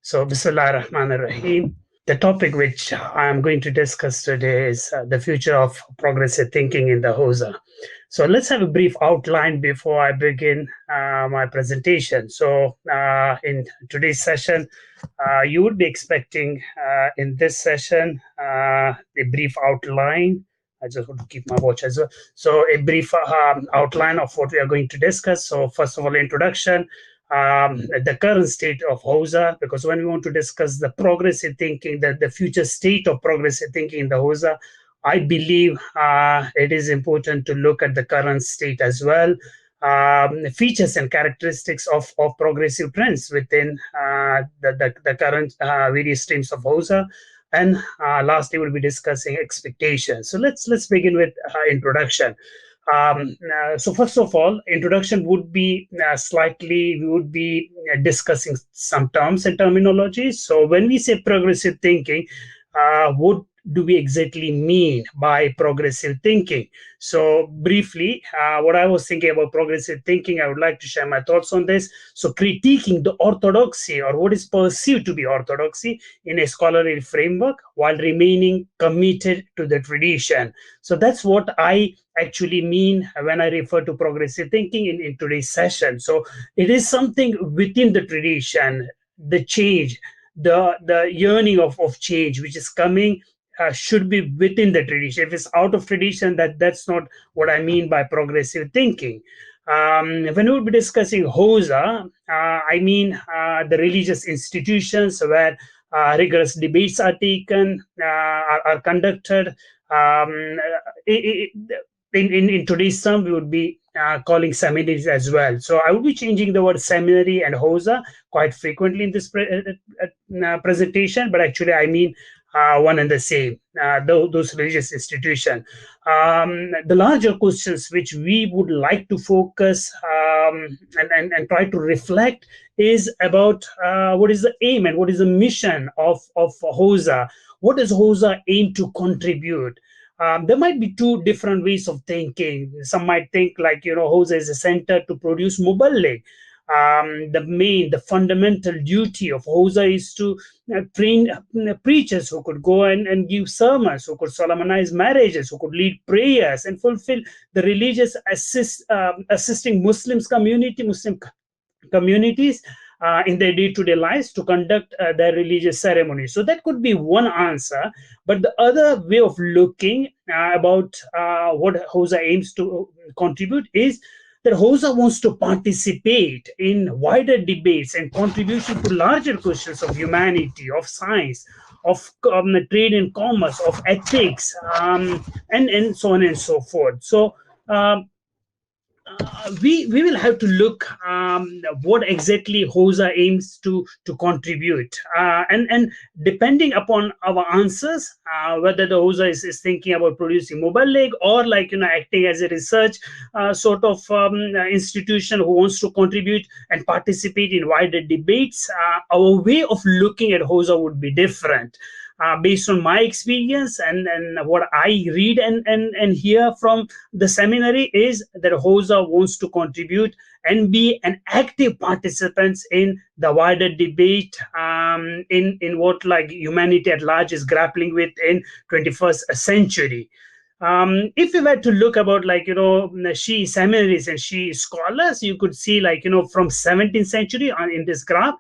So, Bismillah ar-Rahman ar-Rahim. The topic which I am going to discuss today is the future of progressive thinking in the Hawza. So, let's have a brief outline before I begin my presentation. So, in today's session, you would be expecting in this session a brief outline. I just want to keep my watch as well. So, a brief outline of what we are going to discuss. So, first of all, introduction. The current state of Hawza, because when we want to discuss the progressive thinking, the future state of progressive thinking in the Hawza, I believe it is important to look at the current state as well. Features and characteristics of progressive trends within the current various streams of Hawza. And lastly, we'll be discussing expectations. So let's begin with introduction. So first of all, introduction would be we would be discussing some terms and terminology. So when we say progressive thinking, what do we exactly mean by progressive thinking? So briefly, what I was thinking about progressive thinking, I would like to share my thoughts on this. So critiquing the orthodoxy or what is perceived to be orthodoxy in a scholarly framework while remaining committed to the tradition. So that's what I actually mean when I refer to progressive thinking in today's session. So it is something within the tradition, the change, the yearning of change which is coming should be within the tradition. If it's out of tradition, that's not what I mean by progressive thinking. When we will be discussing Hawza, I mean the religious institutions where rigorous debates are taken, are conducted. In today's term, we would be calling seminaries as well. So I will be changing the word seminary and Hawza quite frequently in this presentation, but actually I mean one and the same, those religious institutions. The larger questions which we would like to focus and try to reflect is about what is the aim and what is the mission of Hawza. What does Hawza aim to contribute? There might be two different ways of thinking. Some might think like, Hawza is a center to produce muballigh. The fundamental duty of Hawza is to train preachers who could go and give sermons, who could solemnize marriages, who could lead prayers and fulfill the religious assisting Muslim communities in their day-to-day lives to conduct their religious ceremonies. So that could be one answer. But the other way of looking about what Hawza aims to contribute is that Hawza wants to participate in wider debates and contribution to larger questions of humanity, of science, of trade and commerce, of ethics, and so on and so forth. So we will have to look what exactly Hawza aims to contribute, and depending upon our answers, whether the Hawza is thinking about producing muballigh or acting as a research sort of institution who wants to contribute and participate in wider debates, our way of looking at Hawza would be different. Based on my experience and what I read and hear from the seminary is that Hawza wants to contribute and be an active participant in the wider debate in what humanity at large is grappling with in 21st century. If you were to look about Shi'i seminaries and Shi'i scholars, you could see from 17th century on in this graph,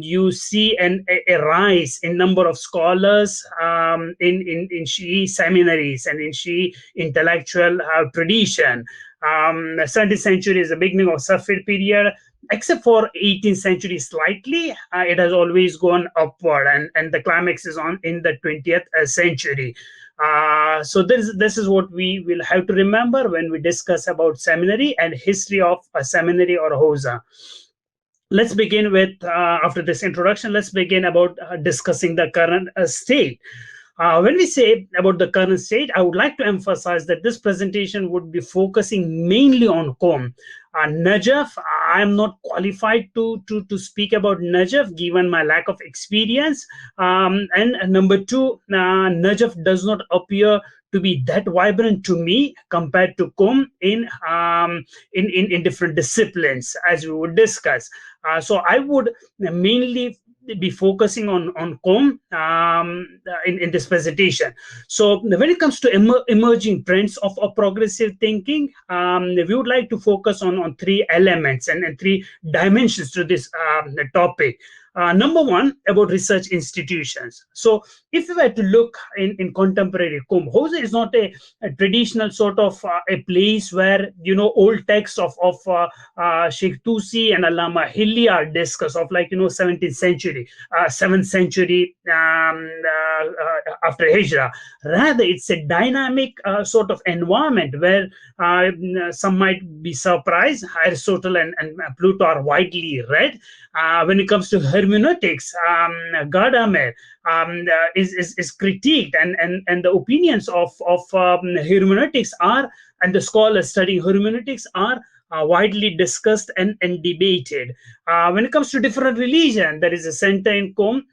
you see a rise in number of scholars in Shi'i seminaries and in Shi'i intellectual tradition. 17th century is the beginning of Safed period. Except for 18th century slightly, it has always gone upward, and the climax is in the 20th century. So this is what we will have to remember when we discuss about seminary and history of a seminary or Hawza. Let's begin with, after this introduction, let's begin about discussing the current state. When we say about the current state, I would like to emphasize that this presentation would be focusing mainly on Qom. Najaf, I am not qualified to speak about Najaf given my lack of experience. And number two, Najaf does not appear to be that vibrant to me compared to Qom in different disciplines, as we would discuss. So I would mainly be focusing on Qom in this presentation. So when it comes to emerging trends of progressive thinking, we would like to focus on three elements and three dimensions to this topic. Number one, about research institutions. So if we were to look in contemporary Qom, Hawza is not a traditional sort of a place where, old texts of Sheikh Tusi and Allama Hilli are discussed, of 17th century, 7th century after Hijrah. Rather, it's a dynamic sort of environment where some might be surprised. Aristotle and Plato are widely read. When it comes to hermeneutics, Gadamer is critiqued, and the opinions of hermeneutics and the scholars studying hermeneutics are widely discussed and debated. When it comes to different religion, there is a center in Qom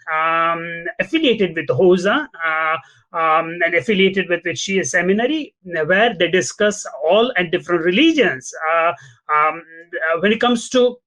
affiliated with Hawza and affiliated with Shia Seminary, where they discuss all and different religions. When it comes to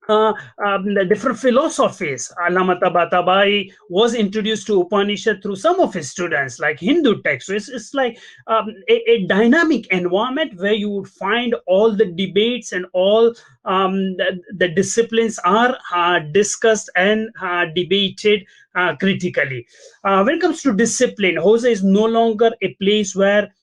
the different philosophies, Allama Tabatabai was introduced to Upanishad through some of his students, like Hindu texts. So it's like a dynamic environment where you would find all the debates and all the disciplines are discussed and debated critically. When it comes to discipline, Hawza is no longer a place where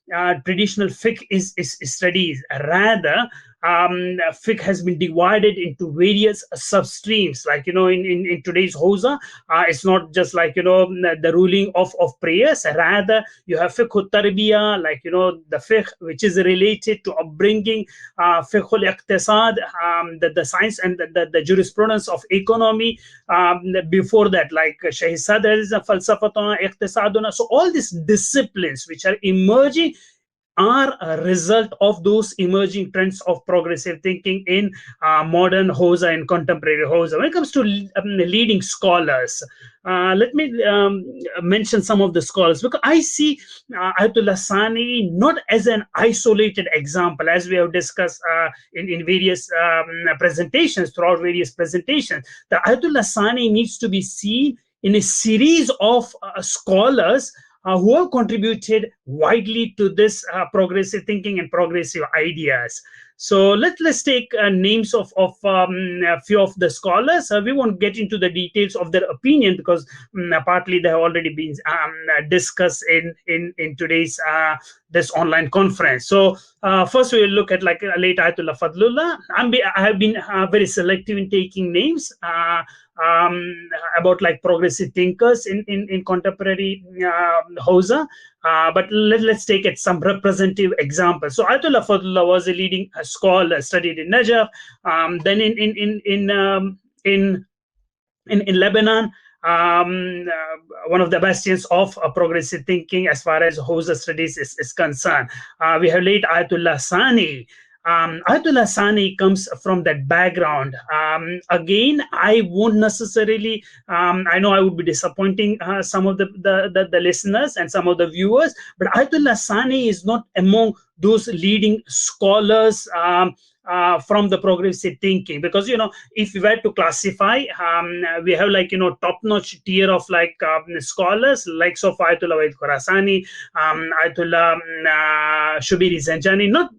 traditional fiqh is studied. Rather, fiqh has been divided into various substreams. Like, in today's Hawza, it's not just like, the ruling of prayers. Rather, you have fiqh al-tarbiyah, like, the fiqh which is related to upbringing, fiqh al-iqtisad, the science and the jurisprudence of economy. Before that, like Shaykh Sadr is a falsafatuna, iqtisaduna. So all these disciplines which are emerging are a result of those emerging trends of progressive thinking in modern Hawza and contemporary Hawza. When it comes to leading scholars, let me mention some of the scholars, because I see Ayatullah Saanei not as an isolated example, as we have discussed in various presentations, throughout various presentations. The Ayatullah Saanei needs to be seen in a series of scholars who have contributed widely to this progressive thinking and progressive ideas. So let's take names of a few of the scholars. We won't get into the details of their opinion, because partly they have already been discussed in today's this online conference. So first we will look at like late Ayatollah Fadlullah. I have been very selective in taking names about like progressive thinkers in contemporary Hawza. But let's take it some representative examples. So Ayatollah Fadlullah was a leading scholar, studied in Najaf, then in Lebanon, one of the bastions of progressive thinking as far as Hawza studies is concerned. We have late Ayatullah Saanei. Ayatullah Saanei comes from that background. Again, I won't necessarily, I know I would be disappointing some of the listeners and some of the viewers, but Ayatullah Saanei is not among those leading scholars from the progressive thinking, because if we were to classify, we have like top-notch tier of like scholars like so Ayatollah Wahid Khorasani, Ayatollah Shubiri Zanjani, not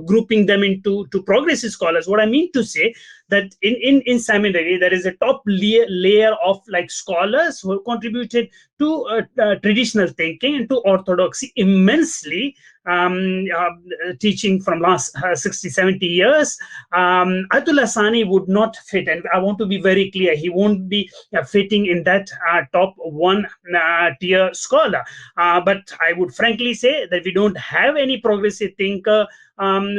grouping them into progressive scholars. What I mean to say that in seminary there is a top layer of like scholars who have contributed to traditional thinking and to orthodoxy immensely, teaching from last 60-70 years. Ayatollah Saanei would not fit, and I want to be very clear, he won't be fitting in that top one tier scholar. But I would frankly say that we don't have any progressive thinker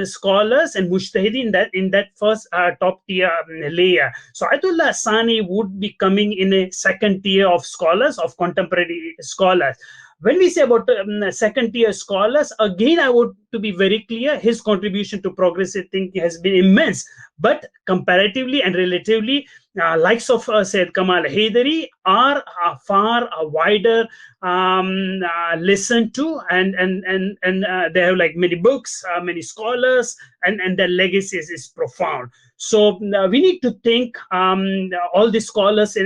scholars and mujtahidin in that first top tier layer. So Ayatollah Saanei would be coming in a second tier of scholars, of contemporary scholars. When we say about second tier scholars, again, I want to be very clear, his contribution to progressive thinking has been immense, but comparatively and relatively, likes of Sayyid Kamal Haidari are far wider listened to, and they have like many books, many scholars, and their legacy is profound. So we need to think all the scholars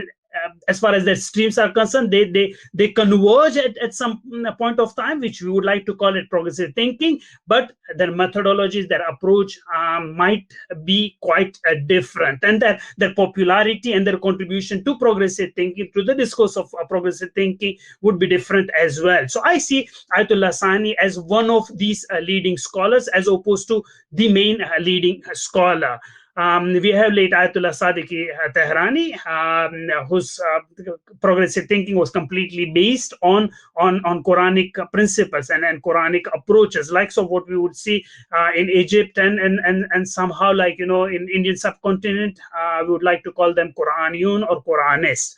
as far as their streams are concerned, they converge at some point of time, which we would like to call it progressive thinking, but their methodologies, their approach might be quite different, and that their popularity and their contribution to progressive thinking, to the discourse of progressive thinking, would be different as well. So I see Ayatullah Saanei as one of these leading scholars, as opposed to the main leading scholar. We have late Ayatullah Sadiki Tehrani, whose progressive thinking was completely based on Quranic principles and Quranic approaches, likes of what we would see in Egypt and somehow, like, in Indian subcontinent, we would like to call them Quraniyun or Quranists.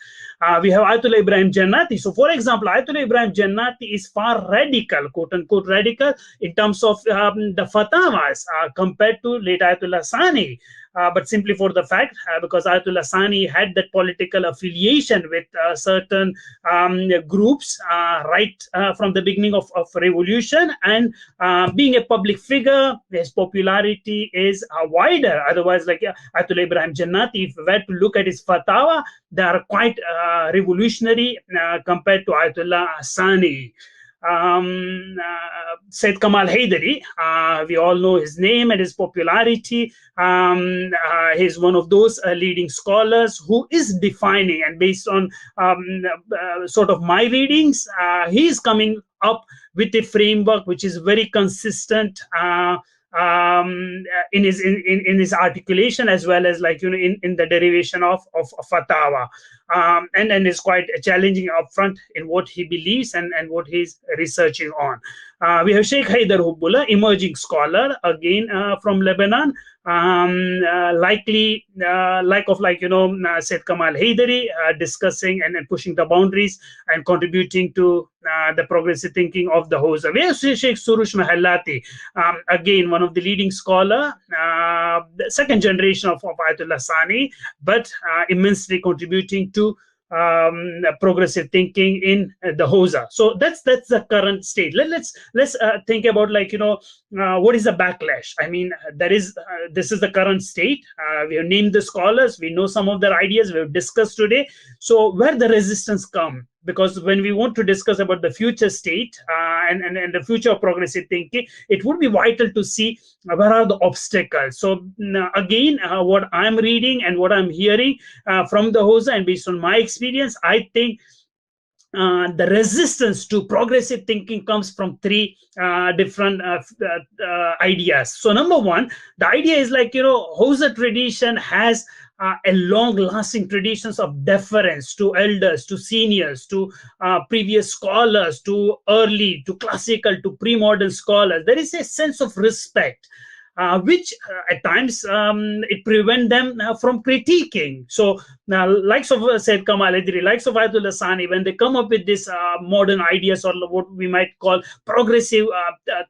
We have Ayatollah Ibrahim Jannati. So, for example, Ayatollah Ibrahim Jannati is far radical, quote unquote radical, in terms of the fatawas compared to late Ayatollah Saanei. But simply for the fact, because Ayatullah Saanei had that political affiliation with certain groups right from the beginning of revolution, and being a public figure, his popularity is wider. Otherwise, like Ayatollah Ibrahim Jannati, if we were to look at his fatwa, they are quite revolutionary compared to Ayatollah Saanei. Shaykh Kamal Haidari, we all know his name and his popularity. He's one of those leading scholars who is defining, and based on sort of my readings, he is coming up with a framework which is very consistent in his articulation, as well as, like, in the derivation of fatwa, and is quite challenging upfront in what he believes and what he's researching on. We have Sheikh Haidar Hubbullah, emerging scholar, again from Lebanon, likely like Said Kamal Haidari, discussing and pushing the boundaries and contributing to the progressive thinking of the Hawza. We have Sheikh Surush Mahallati, again one of the leading scholar, the second generation of Ayatullah Saanei, but immensely contributing to progressive thinking in the Hawza. So that's the current state. Let's think about, like, what is the backlash. I mean, this is the current state. We have named the scholars, we know some of their ideas, we have discussed today. So where the resistance come? Because when we want to discuss about the future state and the future of progressive thinking, it would be vital to see where are the obstacles. So again, what I'm reading and what I'm hearing from the Hawza, and based on my experience, I think the resistance to progressive thinking comes from three different ideas. So number one, the idea is, like, Hawza tradition has a long-lasting traditions of deference to elders, to seniors, to previous scholars, to early, to classical, to pre-modern scholars. There is a sense of respect, which at times it prevents them from critiquing. So likes of Said Kamal Haidari, likes of Ayatullah Saanei, when they come up with these modern ideas, or what we might call progressive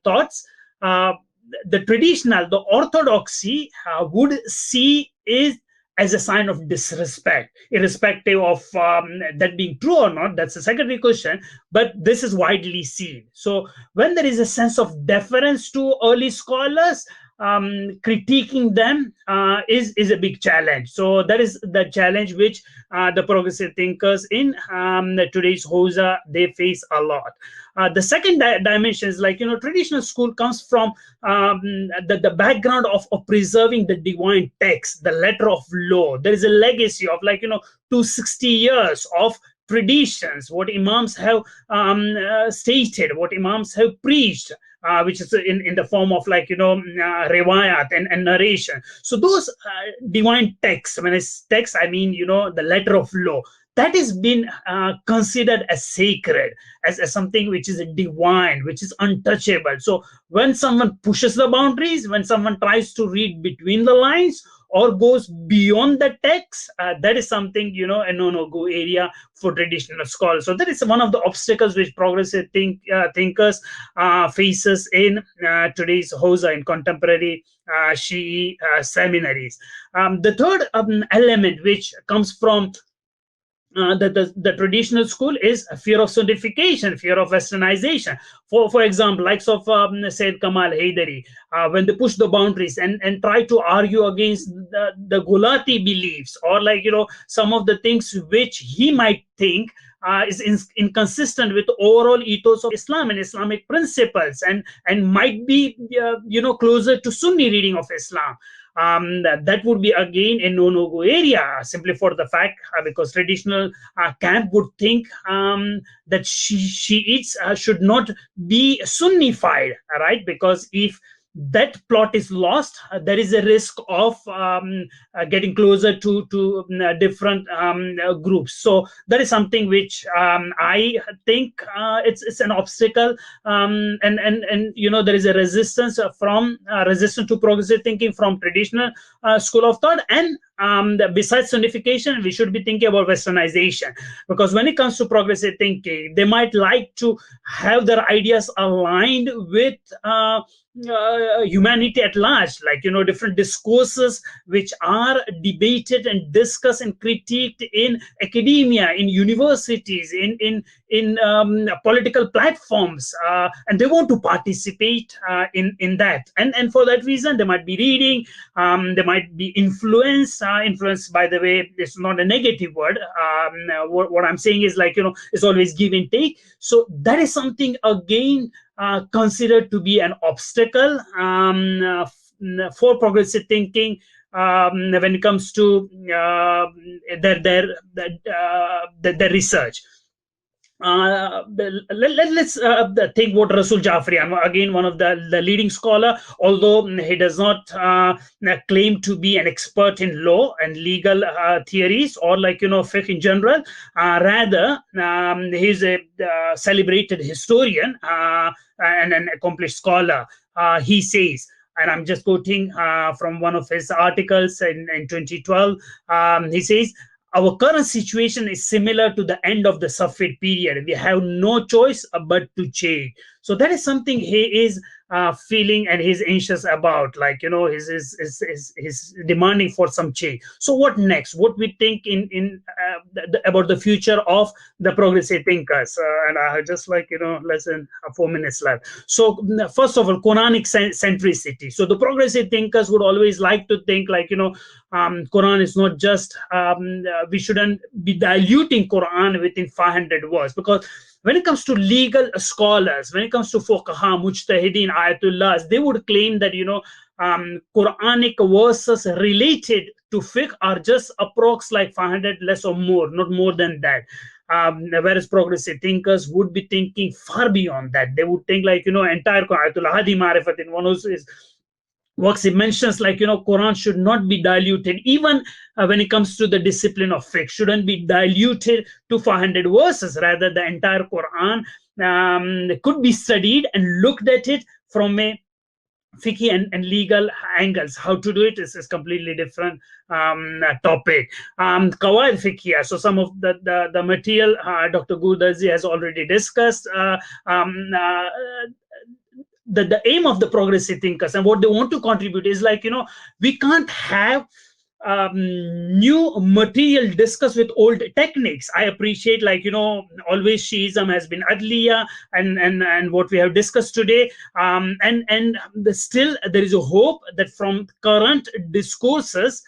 thoughts, the traditional, the orthodoxy would see is as a sign of disrespect, irrespective of that being true or not. That's a secondary question, but this is widely seen. So when there is a sense of deference to early scholars, critiquing them is a big challenge. So that is the challenge which the progressive thinkers in today's Hawza, they face a lot. The second dimension is, like, traditional school comes from the background of preserving the divine text, the letter of law. There is a legacy of, like, 260 years of traditions, what imams have stated, what imams have preached, which is in the form of, like, riwayat and narration. So those divine texts, when it's text, I mean, the letter of law, that has been considered as sacred, as something which is divine, which is untouchable. So when someone pushes the boundaries, when someone tries to read between the lines or goes beyond the text, that is something, a no-go area for traditional scholars. So that is one of the obstacles which progressive thinkers faces in today's Hawza, in contemporary Shi'i seminaries. The third element which comes from the traditional school is a fear of solidification, fear of westernization. For example, likes of Sayyid Kamal Haidari, when they push the boundaries and try to argue against the Gulati beliefs, or like, some of the things which he might think is inconsistent with overall ethos of Islam and Islamic principles, and might be closer to Sunni reading of Islam. That would be again a no-go area, simply for the fact because traditional camp would think that Shiites should not be Sunnified, right? Because if that plot is lost, there is a risk of getting closer to different groups. So that is something which I think it's an obstacle, and there is a resistance resistance to progressive thinking from traditional school of thought. And besides Sunnification, we should be thinking about westernization, because when it comes to progressive thinking, they might like to have their ideas aligned with humanity at large, like different discourses which are debated and discussed and critiqued in academia, in universities, in political platforms, and they want to participate in that, and for that reason they might be reading, they might be influenced, by the way, it's not a negative word. What I'm saying is, like, it's always give and take. So that is something again considered to be an obstacle for progressive thinking when it comes to their research. Let's think what Rasul Jafri, again one of the leading scholar, although he does not claim to be an expert in law and legal theories, or like fiqh in general. Rather, he's a celebrated historian and an accomplished scholar. He says, and I'm just quoting from one of his articles in 2012, he says, our current situation is similar to the end of the Safed period. We have no choice but to change. So that is something he is feeling and he's anxious about, like, he's demanding for some change. So what next? What we think about the future of the progressive thinkers? And I just like, less than 4 minutes left. So first of all, Quranic centricity. So the progressive thinkers would always like to think, like, Quran is not just, we shouldn't be diluting Quran within 500 words, because when it comes to legal scholars, when it comes to fuqaha, mujtahideen, ayatullahs, they would claim that, Quranic verses related to fiqh are just approx like 500 less or more, not more than that. Whereas progressive thinkers would be thinking far beyond that. They would think, like, entire Ayatullah Hadi Marifat, in one of his works, he mentions, like, Quran should not be diluted, even when it comes to the discipline of fiqh, shouldn't be diluted to 400 verses. Rather, the entire Quran could be studied and looked at it from a fiqh and legal angles. How to do it is completely different topic. Qawaid fiqhiyah, so some of the material Dr. Gurdazi has already discussed. The aim of the progressive thinkers and what they want to contribute is, like, we can't have new material discussed with old techniques. I appreciate, like, always Shiism has been adliya and what we have discussed today, still there is a hope that from current discourses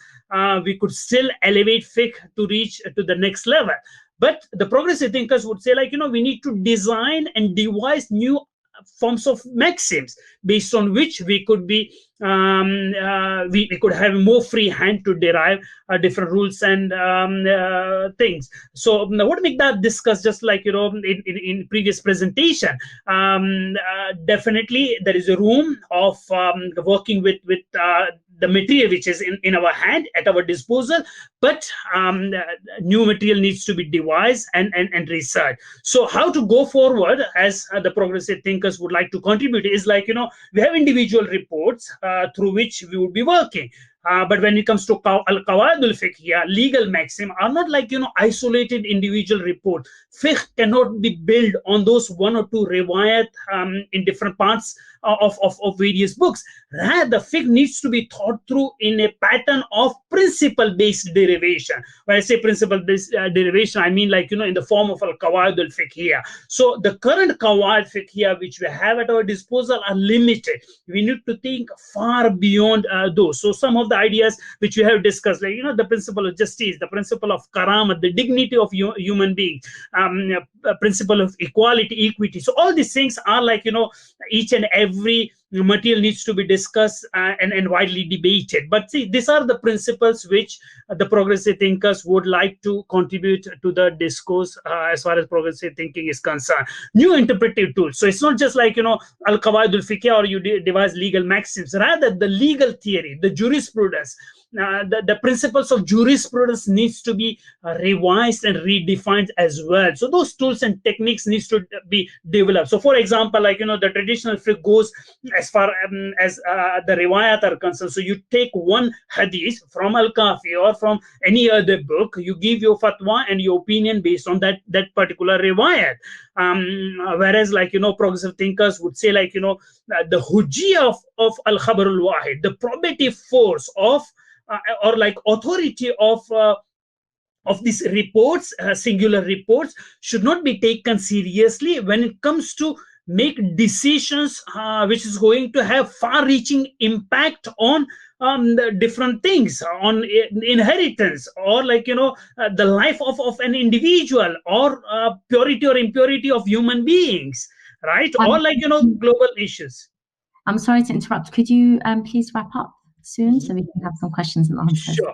we could still elevate fiqh to reach to the next level. But the progressive thinkers would say, like, we need to design and devise new forms of maxims based on which we could be we could have a more free hand to derive different rules and things. So what Mikdad discussed, just like, in previous presentation, definitely there is a room of working with the material which is in our hand, at our disposal, but new material needs to be devised and researched. So how to go forward, as the progressive thinkers would like to contribute, is, like, we have individual reports through which we would be working. But when it comes to al-qawaid al-fiqhiyya, legal maxim, are not like, isolated individual report. Fiqh cannot be built on those one or two riwayat in different parts of various books. Rather, fiqh needs to be thought through in a pattern of principle-based derivation. When I say principle-based derivation, I mean like, in the form of al-qawaid al-fiqhiyya. So the current qawaid fiqhiyya which we have at our disposal are limited. We need to think far beyond those. So some of the ideas which we have discussed, like, the principle of justice, the principle of karamat, the dignity of human beings, principle of equality, equity. So all these things are like, each and every material needs to be discussed and widely debated. But see, these are the principles which the progressive thinkers would like to contribute to the discourse as far as progressive thinking is concerned. New interpretive tools. So it's not just like, al-qawaid al-fiqh, or you devise legal maxims. Rather, the legal theory, the jurisprudence, the principles of jurisprudence needs to be revised and redefined as well. So those tools and techniques needs to be developed. So for example, like, the traditional fiqh goes as far as the riwayat are concerned. So you take one hadith from Al-Kafi or from any other book, you give your fatwa and your opinion based on that particular riwayat. Whereas, like, progressive thinkers would say, like, the hujjiyah of al-khabar al-wahid, the probative force of or like authority of these reports, singular reports, should not be taken seriously when it comes to make decisions which is going to have far-reaching impact on the different things, on inheritance, or like, the life of an individual, or purity or impurity of human beings, right? Or like, global issues. I'm sorry to interrupt. Could you please wrap up soon so we can have some questions and answers? Sure.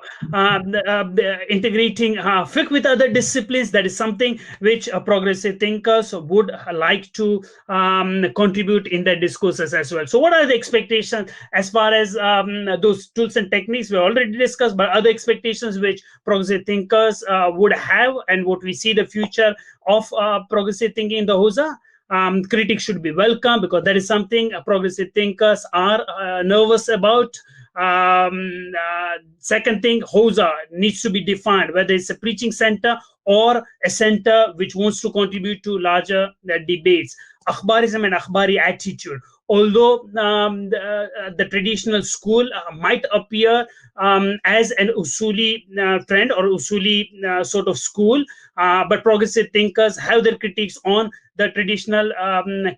Integrating fiqh with other disciplines, that is something which progressive thinkers would like to contribute in their discourses as well. So what are the expectations as far as those tools and techniques we already discussed, but other expectations which progressive thinkers would have, and what we see the future of progressive thinking in the Hawza? Critics should be welcome, because that is something progressive thinkers are nervous about. Second thing, Hawza needs to be defined, whether it's a preaching center or a center which wants to contribute to larger debates. Akhbarism and akhbari attitude. Although the traditional school might appear as an usuli trend or usuli sort of school, but progressive thinkers have their critiques on the traditional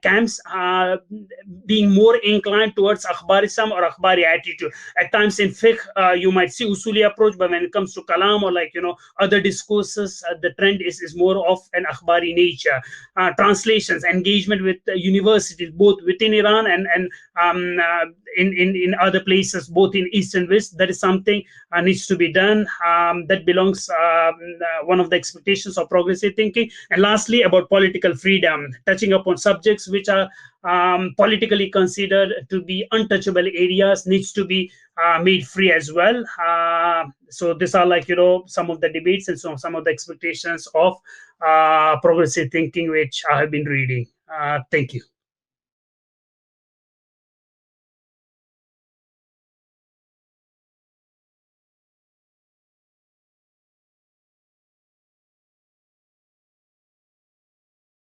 camps being more inclined towards akhbarism or akhbari attitude. At times in fiqh, you might see usuli approach, but when it comes to kalam or like, other discourses, the trend is more of an akhbari nature. Translations, engagement with universities, both within Iran and in other places, both in East and West, that is something needs to be done. That belongs one of the expectations of progressive thinking. And lastly, about political freedom, touching upon subjects which are politically considered to be untouchable areas, needs to be made free as well. So these are like, some of the debates and some of the expectations of progressive thinking which I have been reading. Thank you.